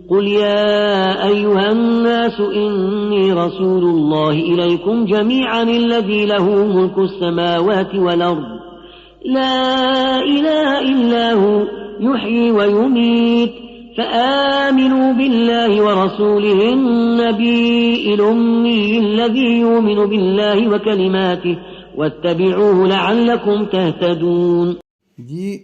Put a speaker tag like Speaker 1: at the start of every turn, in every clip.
Speaker 1: قل يا أيها الناس إني رسول الله إليكم جميعا الذي له ملك السماوات والأرض لا إله إلا هو يحيي ويميت فآمنوا بالله ورسوله النبي الأمي الذي يؤمن بالله وكلماته واتبعوه لعلكم تهتدون.
Speaker 2: Dis,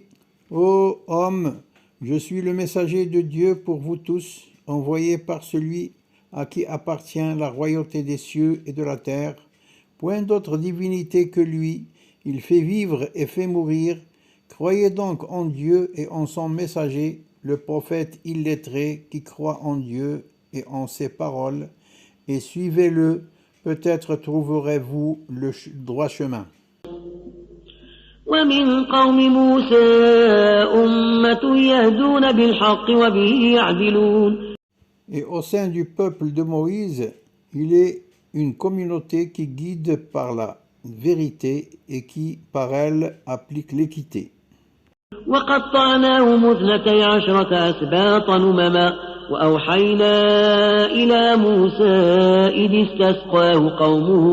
Speaker 2: ô homme, je suis le messager de Dieu pour vous tous, envoyé par celui à qui appartient la royauté des cieux et de la terre. Point d'autre divinité que lui, il fait vivre et fait mourir. Croyez donc en Dieu et en son messager, le prophète illettré qui croit en Dieu et en ses paroles, et suivez-le, peut-être trouverez-vous le droit chemin.
Speaker 1: ومن قوم موسى أمة يهدون بالحق وبه يعدلون.
Speaker 2: Et au sein du peuple de Moïse, il est une communauté qui guide par la vérité et qui, par elle, applique l'équité.
Speaker 1: وقطعناهم 12 أسباطا أمما وأوحينا إلى موسى إذ استسقاه قومه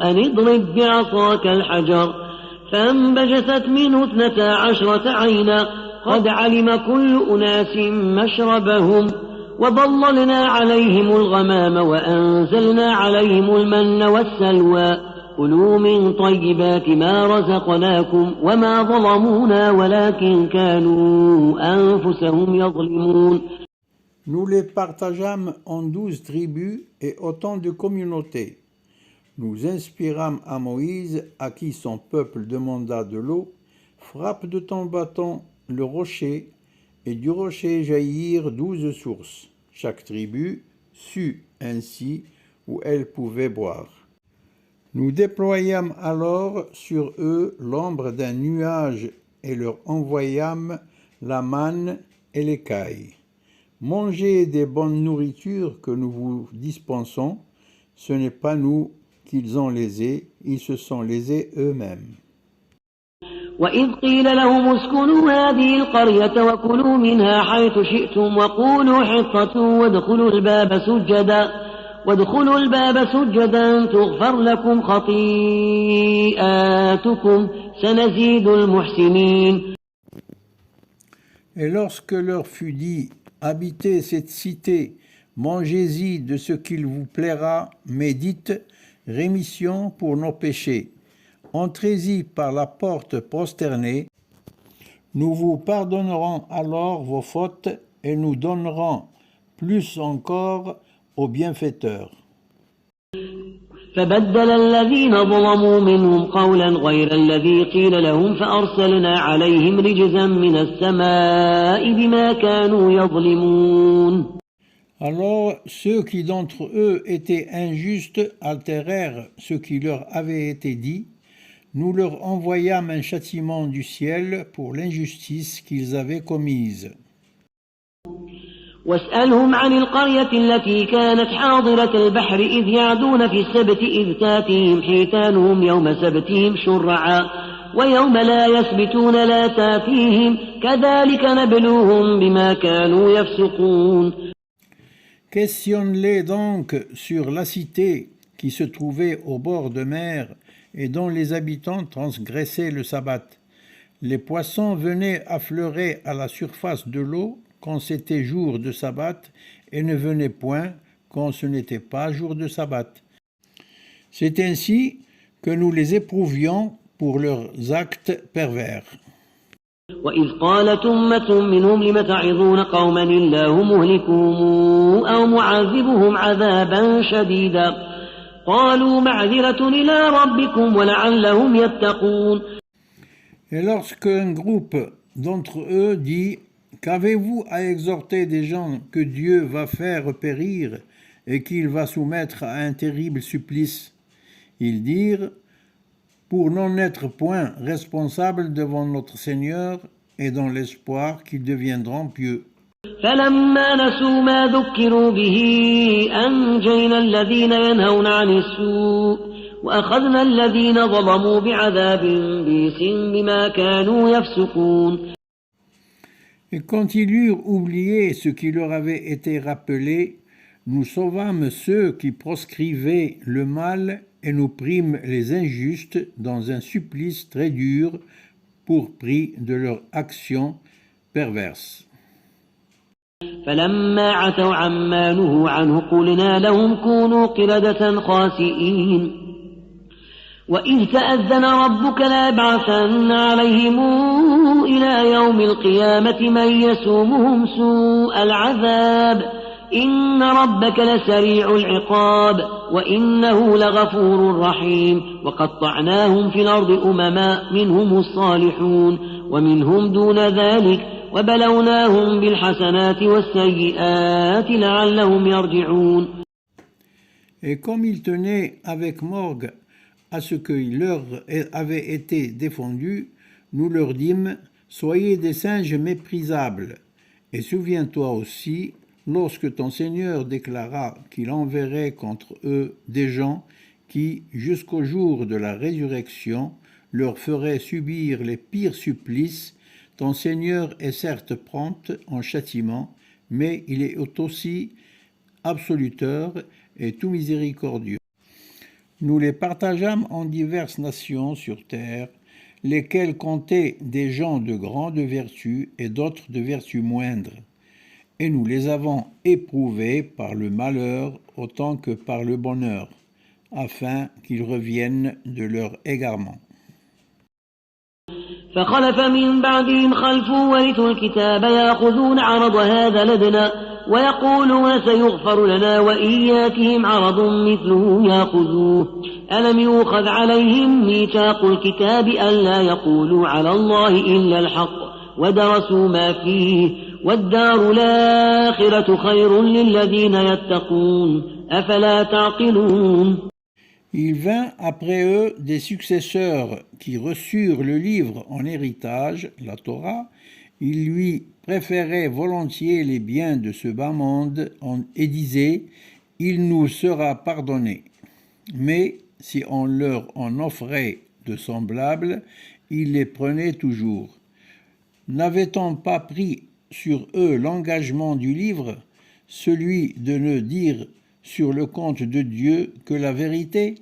Speaker 1: أن اضرب بعصاك الحجر فانبجست منه 12 عينا قد علم كل أناس مشربهم وظللنا عليهم الغمام وأنزلنا عليهم المن والسلوى كلوا من طيبات ما رزقناكم وما ظلمونا ولكن كانوا أنفسهم يظلمون.
Speaker 2: Nous les partageâmes en 12 tribus et autant de communautés. Nous inspirâmes à Moïse, à qui son peuple demanda de l'eau, frappe de ton bâton le rocher, et du rocher jaillirent 12 sources. Chaque tribu sut ainsi où elle pouvait boire. Nous déployâmes alors sur eux l'ombre d'un nuage et leur envoyâmes la manne et l'écaille. Mangez des bonnes nourritures que nous vous dispensons, ce n'est pas nous qu'ils ont lésés, ils se sont lésés eux-mêmes.
Speaker 1: وإذ قيل لهم اسكنوا هذه القرية وكلوا منها حيث شئتم وقولوا حطة وادخلوا الباب سجدا تغفر لكم خطيئاتكم سنزيد المحسنين.
Speaker 2: Et lorsque leur fut dit, habitez cette cité, mangez-y de ce qu'il vous plaira, mais dites, rémission pour nos péchés. Entrez-y par la porte prosternée, nous vous pardonnerons alors vos fautes et nous donnerons plus encore aux bienfaiteurs.
Speaker 1: فبدل الذين ظلموا منهم قولا غير الذي قيل لهم فأرسلنا عليهم رجزا من السماء بما كانوا يظلمون.
Speaker 2: Alors ceux qui d'entre eux étaient injustes altérèrent ce qui leur avait été dit. Nous leur envoyâmes un châtiment du ciel pour l'injustice qu'ils avaient commise.
Speaker 1: واسألهم عن القرية التي كانت حاضرة البحر إذ يعدون في السبت إذ تاتيهم حيتانهم يوم سبتهم شرعا ويوم لا يسبتون لا تاتيهم كذلك نبلوهم بما كانوا يفسقون.
Speaker 2: Questionne-les donc sur la cité qui se trouvait au bord de mer et dont les habitants transgressaient le sabbat. Les poissons venaient affleurer à la surface de l'eau quand c'était jour de sabbat et ne venaient point quand ce n'était pas jour de sabbat. C'est ainsi que nous les éprouvions pour leurs actes pervers.
Speaker 1: وإذ قالت أمة منهم لم تعظون قوما الله مهلكهم أو معذبهم عذابا شديدا قالوا معذرة إلى ربكم ولعلهم يتقون.
Speaker 2: Et lorsqu'un groupe d'entre eux dit, qu'avez-vous à exhorter des gens que Dieu va faire périr et qu'il va soumettre à un terrible supplice? Ils dirent, pour n'en être point responsables devant notre Seigneur et dans l'espoir qu'ils deviendront pieux.
Speaker 1: فلما نسوا ما ذكروا به أنجينا الذين ينهون عن السوء وأخذنا الذين ظلموا بعذاب بئيس بما كانوا يفسقون.
Speaker 2: Et quand ils eurent oublié ce qui leur avait été rappelé, nous sauvâmes ceux qui proscrivaient le mal et nous prîmes les injustes dans un supplice très dur pour prix de leur action perverse.
Speaker 1: فلما عتوا عما نهوا عنه قلنا لهم كونوا قردة خاسئين وإذ تأذن ربك ليبعثن عليهم إلى يوم القيامة من يسومهم سوء العذاب إن ربك لسريع العقاب وإنه لغفور رحيم وقطعناهم في الأرض أمما منهم الصالحون ومنهم دون ذلك وبلوناهم بالحسنات والسيئات لعلهم يرجعون.
Speaker 2: Et comme ils tenaient avec morgue à ce qui leur avait été défendu, nous leur dîmes, soyez des singes méprisables. Et souviens-toi aussi, lorsque ton Seigneur déclara qu'il enverrait contre eux des gens qui, jusqu'au jour de la résurrection, leur feraient subir les pires supplices, ton Seigneur est certes prompt en châtiment, mais il est aussi absoluteur et tout miséricordieux. Nous les partageâmes en diverses nations sur terre, lesquelles comptaient des gens de grande vertu et d'autres de vertu moindre. Et nous les avons éprouvés par le malheur autant que par le bonheur, afin qu'ils reviennent de leur égarement.
Speaker 1: فخلف من بعدهم خلف ورثوا الكتاب يأخذون عرض هذا لدنا ويقولون سيغفر لنا وإن ياتهم عرض مثله يأخذوه ألم يؤخذ عليهم ميثاق الكتاب ألا يقولوا على الله إلا الحق ودرسوا ما فيه والدار الآخرة خير للذين يتقون أفلا تعقلون.
Speaker 2: Il vint après eux des successeurs qui reçurent le livre en héritage, la Torah. Ils lui préféraient volontiers les biens de ce bas monde et disaient « Il nous sera pardonné ». Mais si on leur en offrait de semblables, ils les prenaient toujours. N'avait-on pas pris sur eux l'engagement du livre, celui de ne dire sur le compte de Dieu que la vérité?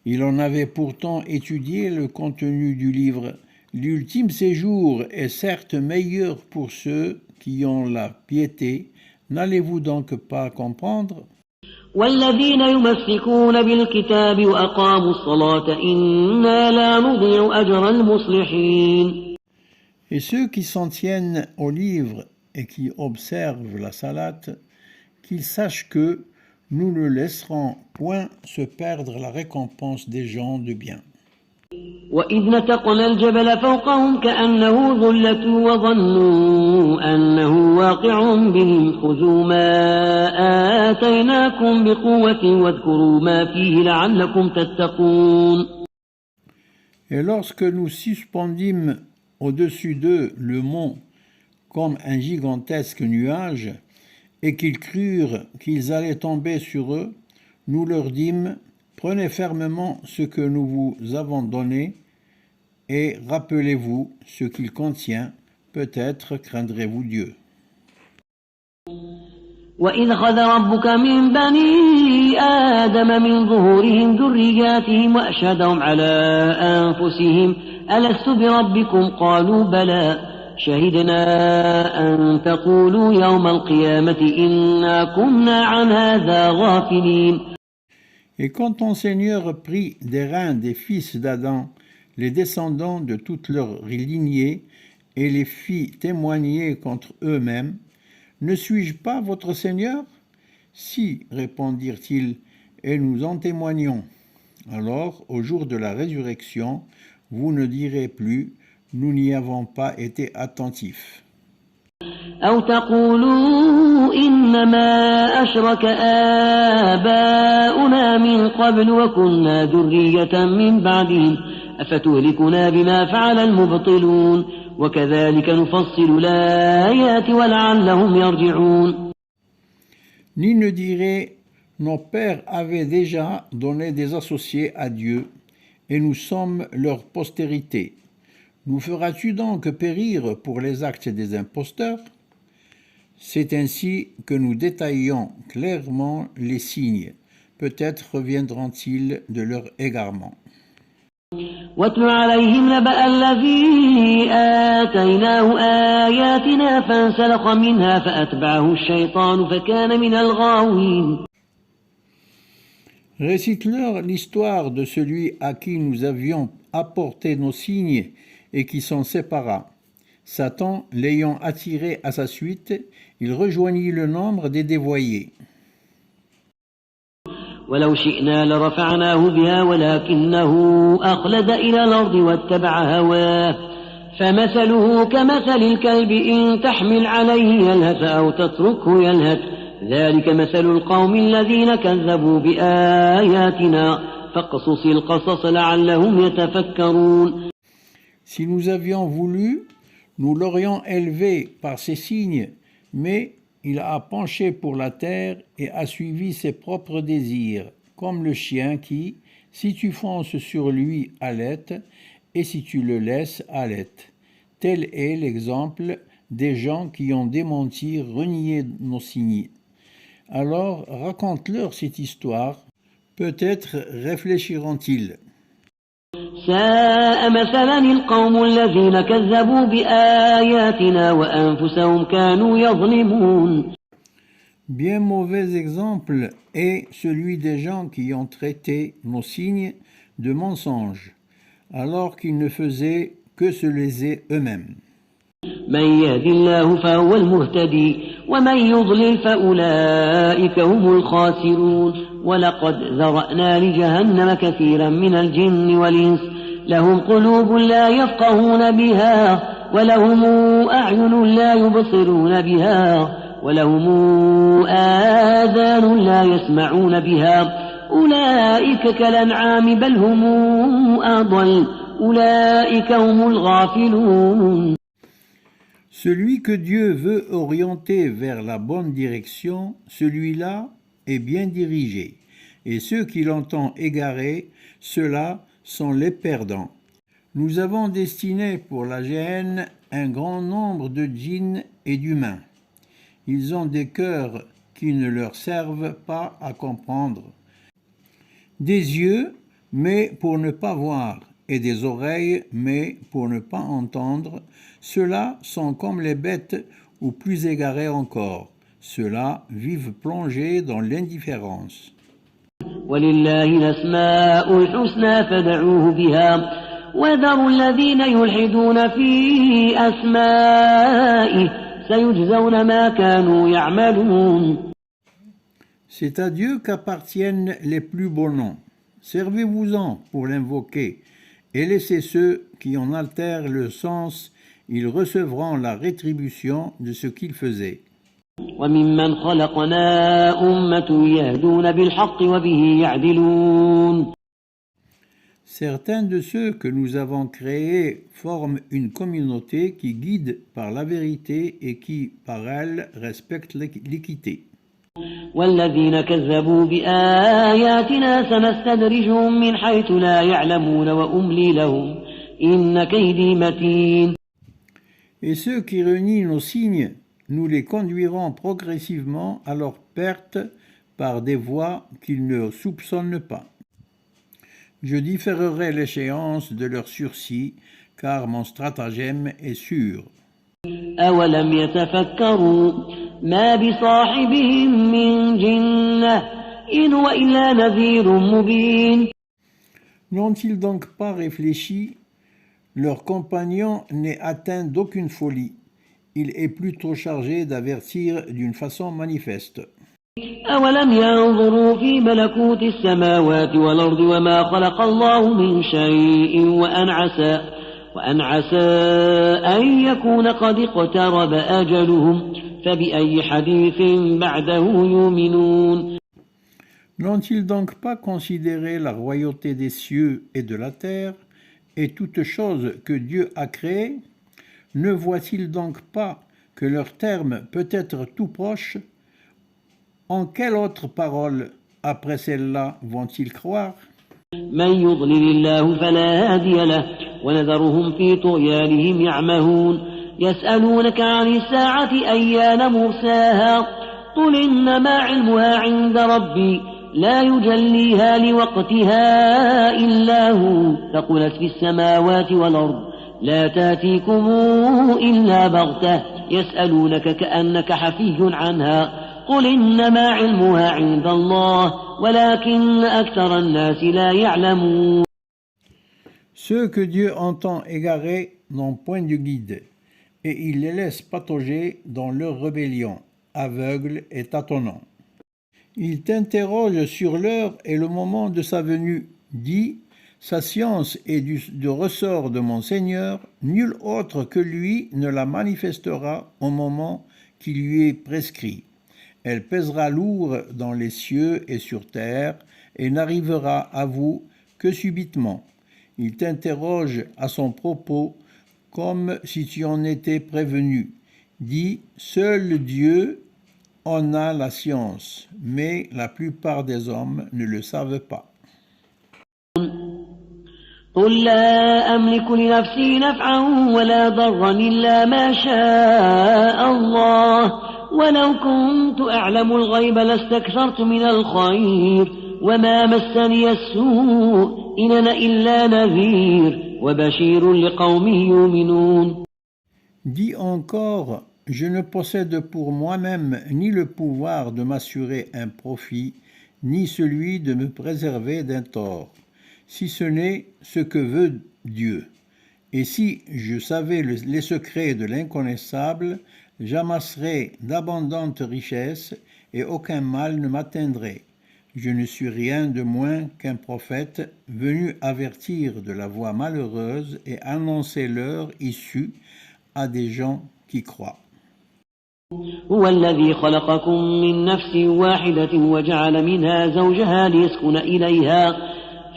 Speaker 2: Il en avait pourtant étudié le contenu du livre. L'ultime séjour est certes meilleur pour ceux qui ont la piété. N'allez-vous donc pas comprendre?
Speaker 1: والذين يمسكون بالكتاب وأقاموا الصلاة إنا لا نضيع أجر المصلحين.
Speaker 2: Et ceux qui s'en tiennent au livre et qui observent la salate, qu'ils sachent que nous ne laisserons point se perdre la récompense des gens de bien.
Speaker 1: وإذ نتقنا الجبل فوقهم كأنه ظلة وظنوا أنه واقع بهم خذوا ما آتيناكم بقوة واذكروا ما فيه لعلكم تتقون.
Speaker 2: Et lorsque nous suspendîmes au-dessus d'eux le mont comme un gigantesque nuage, et qu'ils crurent qu'ils allaient tomber sur eux, nous leur dîmes, prenez fermement ce que nous vous avons donné, et rappelez-vous ce qu'il contient, peut-être craindrez-vous Dieu.
Speaker 1: وإذ خذ ربك من بني آدم من ظهورهم ذرياتهم وأشهدهم على أنفسهم ألست بربكم قالوا بلى شهدنا أن تقولوا يوم القيامة إنا كنا عن هذا غافلين.
Speaker 2: Et quand ton Seigneur prit des reins des fils d'Adam, les descendants de toute leur lignée, et les fit témoigner contre eux-mêmes, ne suis-je pas votre Seigneur? Si, répondirent-ils, et nous en témoignons. Alors, au jour de la résurrection, vous ne direz plus, nous n'y avons pas été attentifs.
Speaker 1: أو تقولوا إنما أشرك آباؤنا من قبل وكنا ذرية من بعدهم أفتهلكنا بما فعل المبطلون وكذلك نفصل الآيات ولعلهم يرجعون.
Speaker 2: Ni ne dirait, nos pères avaient déjà donné des associés à Dieu, et nous sommes leur postérité. Nous feras-tu donc périr pour les actes des imposteurs? C'est ainsi que nous détaillons clairement les signes. Peut-être reviendront-ils de leur égarement.
Speaker 1: واتل عليهم نبأ الذي آتيناه آياتنا فانسلخ منها فأتبعه الشيطان فكان من الغاوين.
Speaker 2: Récite-leur l'histoire de celui à qui nous avions apporté nos signes et qui s'en sépara. Satan, l'ayant attiré à sa suite, il rejoignit le nombre des dévoyés.
Speaker 1: ولو شئنا لرفعناه بها ولكنه أخلد إلى الأرض واتبع هواه فمثله كمثل الكلب إن تحمل عليه يلهث أو تتركه يلهث ذلك مثل القوم الذين كذبوا بآياتنا فاقصص القصص لعلهم يتفكرون.
Speaker 2: Si nous avions voulu, nous l'aurions élevé par ses signes, mais il a penché pour la terre et a suivi ses propres désirs, comme le chien qui, si tu fonces sur lui, halète, et si tu le laisses, halète. Tel est l'exemple des gens qui ont démenti, renié nos signes. Alors raconte-leur cette histoire, peut-être réfléchiront-ils.
Speaker 1: ساء مثلا القوم الذين كذبوا بآياتنا وأنفسهم كانوا يظلمون.
Speaker 2: Bien mauvais exemple est celui des gens qui ont traité nos signes de mensonges, alors qu'ils ne faisaient que se léser eux-mêmes.
Speaker 1: من يهد الله فهو المهتدي ومن يضلل فأولئك هم الخاسرون. ولقد ذرأنا لجهنم كثيرا من الجن والإنس لهم قلوب لا يفقهون بها ولهم أعين لا يبصرون بها ولهم آذان لا يسمعون بها أولئك كالأنعام بل هم أضل أولئك هم الغافلون.
Speaker 2: Celui que Dieu veut orienter vers la bonne direction, celui-là est bien dirigé, et ceux qui l'entendent égaré, ceux-là sont les perdants. Nous avons destiné pour la géhenne un grand nombre de djinns et d'humains. Ils ont des cœurs qui ne leur servent pas à comprendre, des yeux, mais pour ne pas voir, et des oreilles, mais pour ne pas entendre. Ceux-là sont comme les bêtes, ou plus égarés encore. Ceux-là vivent plongés dans l'indifférence.
Speaker 1: ولله الأسماء الحسنى فادعوه بها وذروا الذين يلحدون في أسمائه سيجزون ما كانوا يعملون.
Speaker 2: C'est à Dieu qu'appartiennent les plus beaux noms. Servez-vous-en pour l'invoquer, et laissez ceux qui en altèrent le sens, ils recevront la rétribution de ce qu'ils faisaient.
Speaker 1: وممن خلقنا أمة يهدون بالحق وبه يعدلون.
Speaker 2: Certains de ceux que nous avons créés forment une communauté qui guide par la vérité et qui, par elle, respecte l'équité.
Speaker 1: والذين كذبوا بآياتنا سنستدرجهم من حيث لا يعلمون وأملي لهم إن كيدي متين.
Speaker 2: Et ceux qui renient nos signes, nous les conduirons progressivement à leur perte par des voies qu'ils ne soupçonnent pas. Je différerai l'échéance de leur sursis, car mon stratagème est sûr.
Speaker 1: أولم يتفكروا ما بصاحبهم من جنة إن هو إلا نذير مبين.
Speaker 2: N'ont-ils donc pas réfléchi? Leur compagnon n'est atteint d'aucune folie. Il est plutôt chargé d'avertir d'une façon manifeste.
Speaker 1: أولم ينظروا في ملكوت السماوات والأرض وما خلق الله من شيء وأن عسى أن يكون قد اقترب أجلهم فبأي حديث بعده يؤمنون.
Speaker 2: N'ont-ils donc pas considéré la royauté des cieux et de la terre et toutes choses que Dieu a créées? Ne voient-ils donc pas que leur terme peut être tout proche? En quelle autre parole, après celle-là, vont-ils croire?
Speaker 1: من يضلل الله فلا هادي له ونذرهم في طغيانهم يعمهون يسألونك عن الساعة أيان مرساها قل إنما علمها عند ربي لا يجليها لوقتها إلا هو ثقلت في السماوات والأرض لا تاتيكم إلا بغتة يسألونك كأنك حفي عنها قل إنما علمها عند الله ولكن أكثر الناس لا يعلمون.
Speaker 2: Ceux que Dieu entend égarés n'ont point de guide, et il les laisse patauger dans leur rébellion, aveugles et tâtonnants. Il t'interroge sur l'heure et le moment de sa venue. Dis, sa science est du ressort de mon Seigneur, nul autre que lui ne la manifestera au moment qui lui est prescrit. Elle pèsera lourd dans les cieux et sur terre, et n'arrivera à vous que subitement. Il t'interroge à son propos, comme si tu en étais prévenu. Dis, seul Dieu en a la science, mais la plupart des hommes ne le savent pas.
Speaker 1: قل لا أملك لنفسي نفعا ولا ضرا إلا ما شاء الله ولو كنت أعلم الغيب لاستكثرت من الخير وما مسني السوء إن أنا إلا نذير وبشير لقوم يؤمنون.
Speaker 2: Dis encore, je ne possède pour moi-même ni le pouvoir de m'assurer un profit, ni celui de me préserver d'un tort, si ce n'est ce que veut Dieu. Et si je savais les secrets de l'inconnaissable, j'amasserais d'abondantes richesses et aucun mal ne m'atteindrait. Je ne suis rien de moins qu'un prophète venu avertir de la voie malheureuse et annoncer l'heure issue à des gens qui croient.
Speaker 1: هو الذي خلقكم من نفس واحدة وجعل منها زوجها ليسكن إليها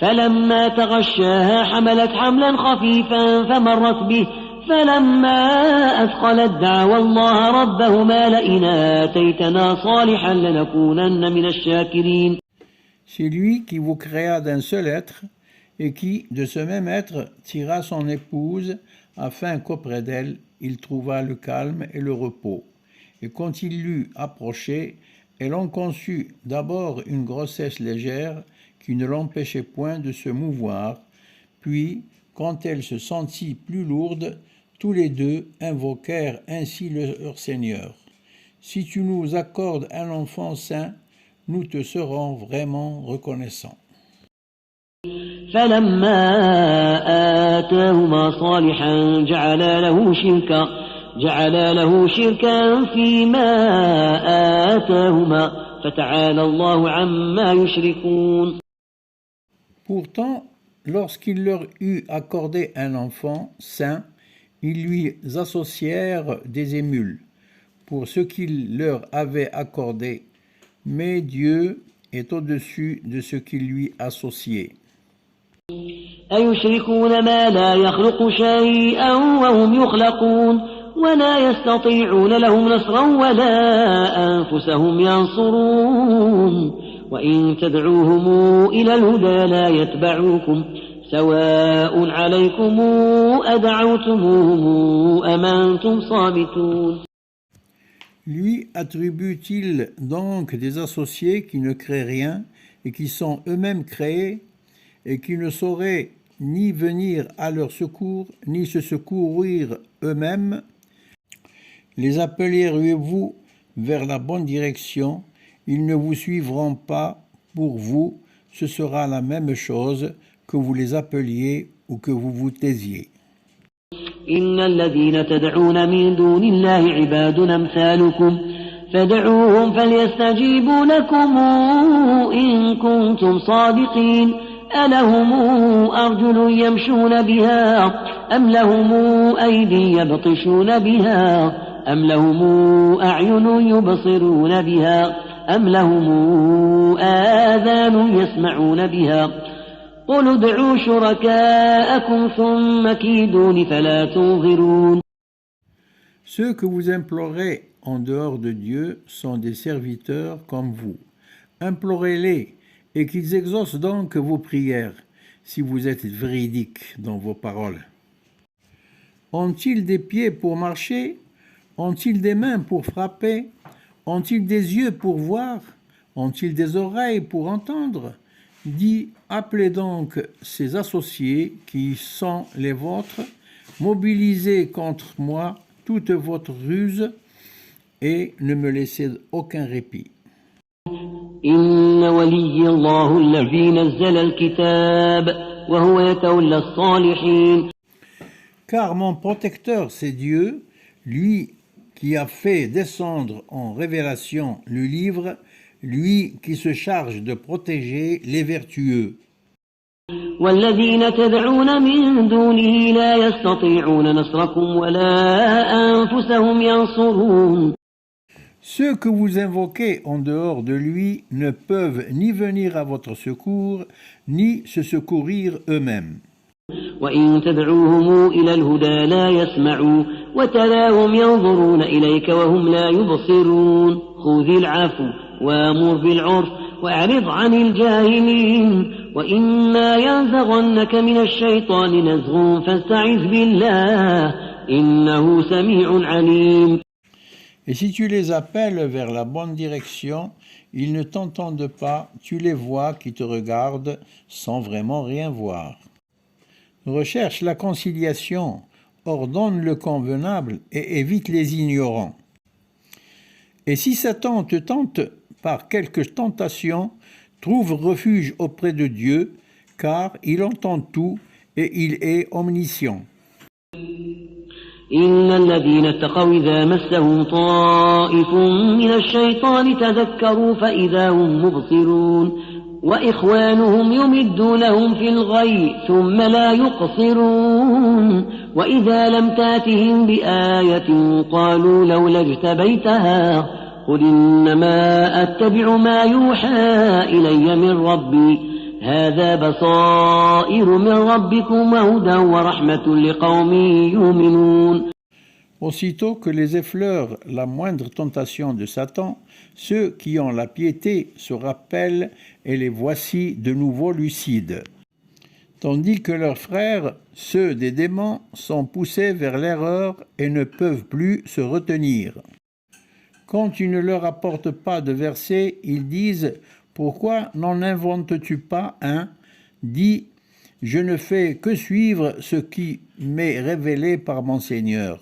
Speaker 1: فلما تغشاها حملت حملا خفيفا فمرت به فلما أثقلت دعوا الله ربهما لئن آتيتنا صالحا لنكونن من الشاكرين.
Speaker 2: C'est lui qui vous créa d'un seul être et qui, de ce même être, tira son épouse afin qu'auprès d'elle, il trouvât le calme et le repos. Et quand il l'eut approchée, elle en conçut d'abord une grossesse légère qui ne l'empêchait point de se mouvoir, puis, quand elle se sentit plus lourde, tous les deux invoquèrent ainsi leur Seigneur. Si tu nous accordes un enfant saint, nous te serons vraiment reconnaissants.
Speaker 1: فلما آتاهما صالحا جعل له شركا فيما آتاهما فتعالى الله عما يشركون.
Speaker 2: Pourtant, lorsqu'il leur eut accordé un enfant saint, ils lui associèrent des émules pour ce qu'il leur avait accordé, mais Dieu est au-dessus de ce qu'il lui associait.
Speaker 1: أيشركون ما لا يخلق شيئا وهم يخلقون ولا يستطيعون لهم نصرا ولا أنفسهم ينصرون وإن تدعوهم إلى الهدى لا يتبعوكم سواء عليكم أدعوتموهم أم أنتم صامتون.
Speaker 2: Lui attribue-t-il donc des associés qui ne créent rien et qui sont eux-mêmes créés et qui ne sauraient ni venir à leur secours ni se secourir eux-mêmes? Les appellerez-vous vers la bonne direction? Ils ne vous suivront pas. Pour vous, ce sera la même chose que vous les appeliez ou que vous vous taisiez.
Speaker 1: إن الذين تدعون من دون الله عباد أمثالكم فادعوهم فليستجيبوا لكم إن كنتم صادقين ألهم أرجل يمشون بها أم لهم أيدي يبطشون بها أم لهم أعين يبصرون بها أم لهم آذان يسمعون بها قل ادعوا شركاءكم ثم كيدون فلا تنظرون.
Speaker 2: Ceux que vous implorez en dehors de Dieu sont des serviteurs comme vous. Implorez-les et qu'ils exaucent donc vos prières, si vous êtes véridiques dans vos paroles. Ont-ils des pieds pour marcher? Ont-ils des mains pour frapper? Ont-ils des yeux pour voir? Ont-ils des oreilles pour entendre? Dis, appelez donc ces associés qui sont les vôtres, mobilisez contre moi toute votre ruse et ne me laissez aucun répit.
Speaker 1: إن ولي الله الذي نزل الكتاب وهو يتولى الصالحين.
Speaker 2: Car mon protecteur, c'est Dieu, lui qui a fait descendre en révélation le livre, lui qui se charge de protéger les vertueux.
Speaker 1: والذين تدعون من دونه لا يستطيعون نصركم ولا أنفسهم ينصرون.
Speaker 2: Ceux que vous invoquez en dehors de lui ne peuvent ni venir à votre secours, ni se secourir eux-mêmes.
Speaker 1: وإن تدعوهم إلى الهدى لا يسمعوا وتراهم ينظرون إليك وهم لا يبصرون خذ العفو وامر بالعرف وأعرض عن الجاهلين وإما ينزغنك من الشيطان نزغ فاستعذ بالله إنه سميع عليم.
Speaker 2: Et si tu les appelles vers la bonne direction, ils ne t'entendent pas, tu les vois qui te regardent sans vraiment rien voir. Recherche la conciliation, ordonne le convenable et évite les ignorants. Et si Satan te tente par quelque tentation, trouve refuge auprès de Dieu, car il entend tout et il est omniscient.
Speaker 1: إن الذين اتقوا إذا مسهم طائف من الشيطان تذكروا فإذا هم مبصرون وإخوانهم يمدونهم في الغي ثم لا يقصرون وإذا لم تاتهم بآية قالوا لولا اجتبيتها قل إنما أتبع ما يوحى إلي من ربي هذا بصائر من ربكم وهدى ورحمة لقوم يؤمنون.
Speaker 2: Aussitôt que les effleure la moindre tentation de Satan, ceux qui ont la piété se rappellent et les voici de nouveau lucides. Tandis que leurs frères, ceux des démons, sont poussés vers l'erreur et ne peuvent plus se retenir. Quand tu ne leur apportes pas de versets, ils disent « Pourquoi n'en inventes-tu pas un ?» Dis « Je ne fais que suivre ce qui m'est révélé par mon Seigneur. »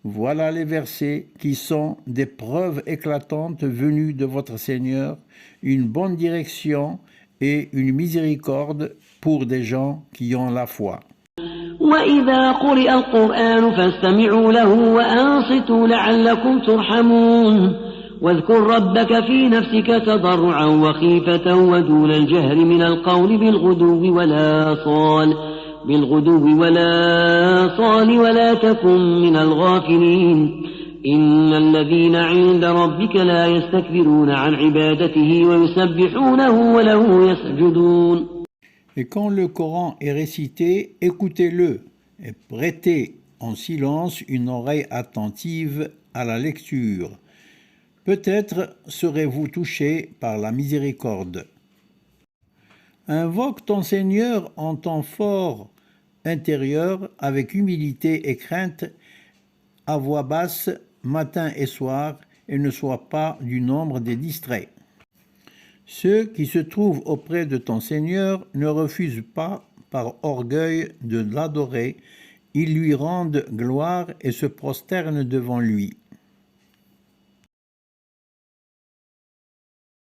Speaker 2: Voilà les versets qui sont des preuves éclatantes venues de votre Seigneur, une bonne direction et une miséricorde pour des gens qui ont la foi.
Speaker 1: وإذا قرئ القرآن فاستمعوا له وأنصتوا لعلكم ترحمون واذكر ربك في نفسك تضرعا وخيفة ودون الجهر من القول بالغدو ولا صال ولا تكن من الغافلين إن الذين عند ربك لا يستكبرون عن عبادته ويسبحونه وله يسجدون.
Speaker 2: Et quand le Coran est récité, écoutez-le et prêtez en silence une oreille attentive à la lecture. Peut-être serez-vous touchés par la miséricorde. Invoque ton Seigneur en temps fort intérieur avec humilité et crainte, à voix basse, matin et soir, et ne sois pas du nombre des distraits. Ceux qui se trouvent auprès de ton Seigneur ne refusent pas par orgueil de l'adorer, ils lui rendent gloire et se prosternent devant lui.